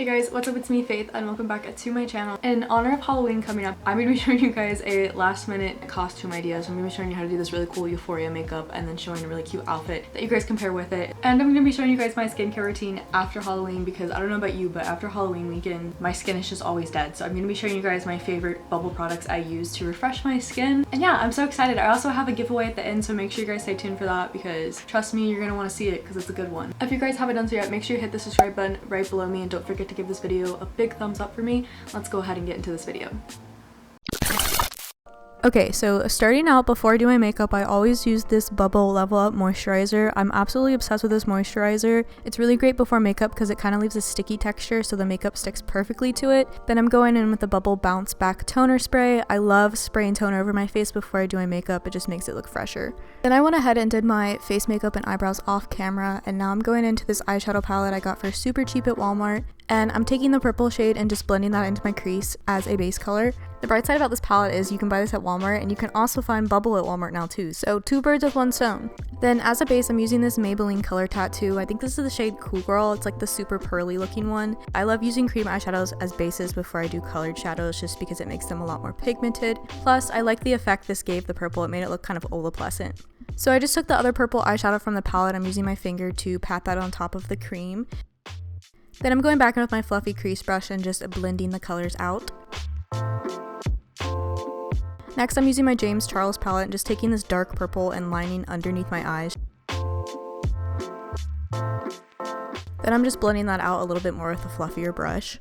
Hey guys, what's up? It's me, Faith, and welcome back to my channel. In honor of Halloween coming up, I'm going to be showing you guys a last minute costume idea. So I'm going to be showing you how to do this really cool Euphoria makeup and then showing a really cute outfit that you guys can pair with it. And I'm going to be showing you guys my skincare routine after Halloween because I don't know about you, but after Halloween weekend, my skin is just always dead. So I'm going to be showing you guys my favorite bubble products I use to refresh my skin. And yeah, I'm so excited. I also have a giveaway at the end, so make sure you guys stay tuned for that because trust me, you're going to want to see it because it's a good one. If you guys haven't done so yet, make sure you hit the subscribe button right below me and don't forget to give this video a big thumbs up for me. Let's go ahead and get into this video. Okay, so starting out, before I do my makeup, I always use this Bubble Level Up moisturizer. I'm absolutely obsessed with this moisturizer. It's really great before makeup because it kind of leaves a sticky texture so the makeup sticks perfectly to it. Then I'm going in with the Bubble Bounce Back Toner Spray. I love spraying toner over my face before I do my makeup. It just makes it look fresher. Then I went ahead and did my face makeup and eyebrows off camera, and now I'm going into this eyeshadow palette I got for super cheap at Walmart. And I'm taking the purple shade and just blending that into my crease as a base color. The bright side about this palette is you can buy this at Walmart, and you can also find Bubble at Walmart now too, so two birds with one stone. Then as a base, I'm using this Maybelline Color Tattoo. I think this is the shade Cool Girl. It's like the super pearly looking one. I love using cream eyeshadows as bases before I do colored shadows just because it makes them a lot more pigmented. Plus, I like the effect this gave the purple. It made it look kind of opalescent. So I just took the other purple eyeshadow from the palette. I'm using my finger to pat that on top of the cream. Then I'm going back in with my fluffy crease brush and just blending the colors out. Next, I'm using my James Charles palette and just taking this dark purple and lining underneath my eyes. Then I'm just blending that out a little bit more with a fluffier brush.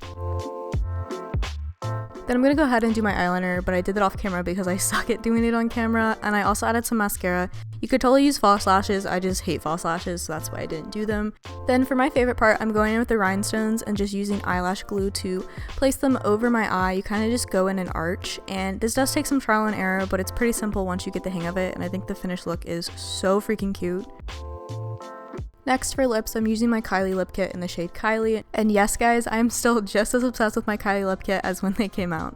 Then I'm going to go ahead and do my eyeliner, but I did that off camera because I suck at doing it on camera, and I also added some mascara. You could totally use false lashes, I just hate false lashes, so that's why I didn't do them. Then for my favorite part, I'm going in with the rhinestones and just using eyelash glue to place them over my eye. You kind of just go in an arch, and this does take some trial and error, but it's pretty simple once you get the hang of it, and I think the finished look is so freaking cute. Next, for lips, I'm using my Kylie lip kit in the shade Kylie, and yes guys, I am still just as obsessed with my Kylie lip kit as when they came out.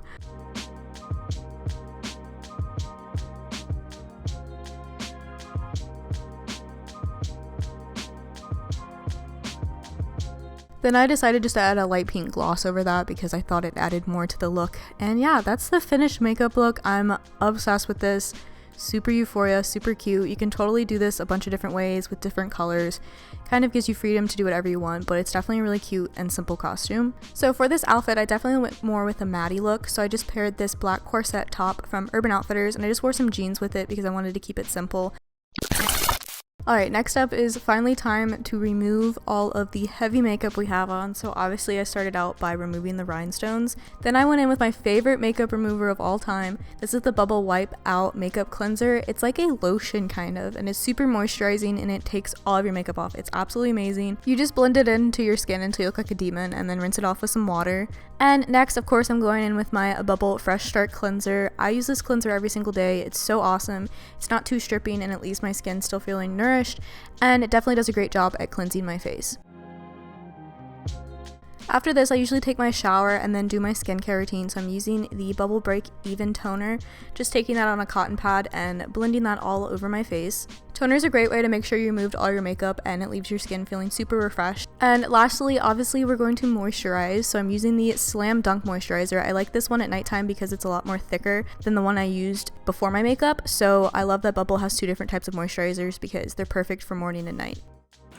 Then I decided just to add a light pink gloss over that because I thought it added more to the look. And yeah, that's the finished makeup look. I'm obsessed with this. Super Euphoria, super cute. You can totally do this a bunch of different ways with different colors. Kind of gives you freedom to do whatever you want, but it's definitely a really cute and simple costume. So for this outfit, I definitely went more with a Maddie look. So I just paired this black corset top from Urban Outfitters, and I just wore some jeans with it because I wanted to keep it simple. Alright, next up is finally time to remove all of the heavy makeup we have on. So obviously I started out by removing the rhinestones. Then I went in with my favorite makeup remover of all time. This is the Bubble Wipe Out Makeup Cleanser. It's like a lotion kind of, and it's super moisturizing and it takes all of your makeup off. It's absolutely amazing. You just blend it into your skin until you look like a demon and then rinse it off with some water. And next, of course, I'm going in with my Bubble Fresh Start Cleanser. I use this cleanser every single day. It's so awesome. It's not too stripping and it leaves my skin still feeling nourished, and it definitely does a great job at cleansing my face. After this, I usually take my shower and then do my skincare routine. So I'm using the Bubble Break Even Toner, just taking that on a cotton pad and blending that all over my face. Toner is a great way to make sure you removed all your makeup and it leaves your skin feeling super refreshed. And lastly, obviously, we're going to moisturize. So I'm using the Slam Dunk Moisturizer. I like this one at nighttime because it's a lot more thicker than the one I used before my makeup. So I love that Bubble has two different types of moisturizers because they're perfect for morning and night.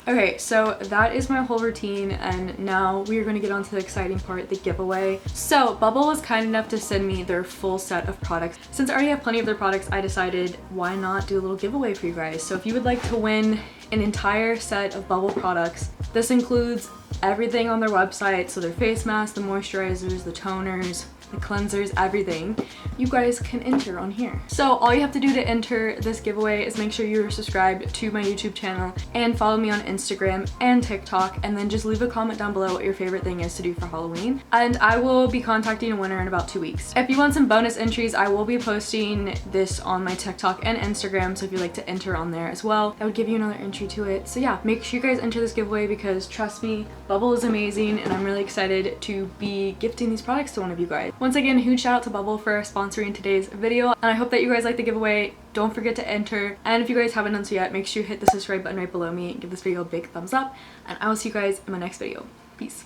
Okay, so that is my whole routine, and now we are going to get on to the exciting part, the giveaway. So Bubble was kind enough to send me their full set of products. Since I already have plenty of their products, I decided why not do a little giveaway for you guys. So if you would like to win an entire set of Bubble products, this includes everything on their website, so their face masks, the moisturizers, the toners, the cleansers, everything, you guys can enter on here. So all you have to do to enter this giveaway is make sure you're subscribed to my YouTube channel and follow me on Instagram and TikTok, and then just leave a comment down below what your favorite thing is to do for Halloween, and I will be contacting a winner in about 2 weeks. If you want some bonus entries, I will be posting this on my TikTok and Instagram, so if you'd like to enter on there as well, that would give you another entry to it. So yeah, make sure you guys enter this giveaway because trust me, Bubble is amazing and I'm really excited to be gifting these products to one of you guys. Once again, huge shout out to Bubble for sponsoring today's video, and I hope that you guys like the giveaway. Don't forget to enter, and if you guys haven't done so yet, make sure you hit the subscribe button right below me and give this video a big thumbs up, and I will see you guys in my next video. Peace.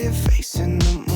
your face in the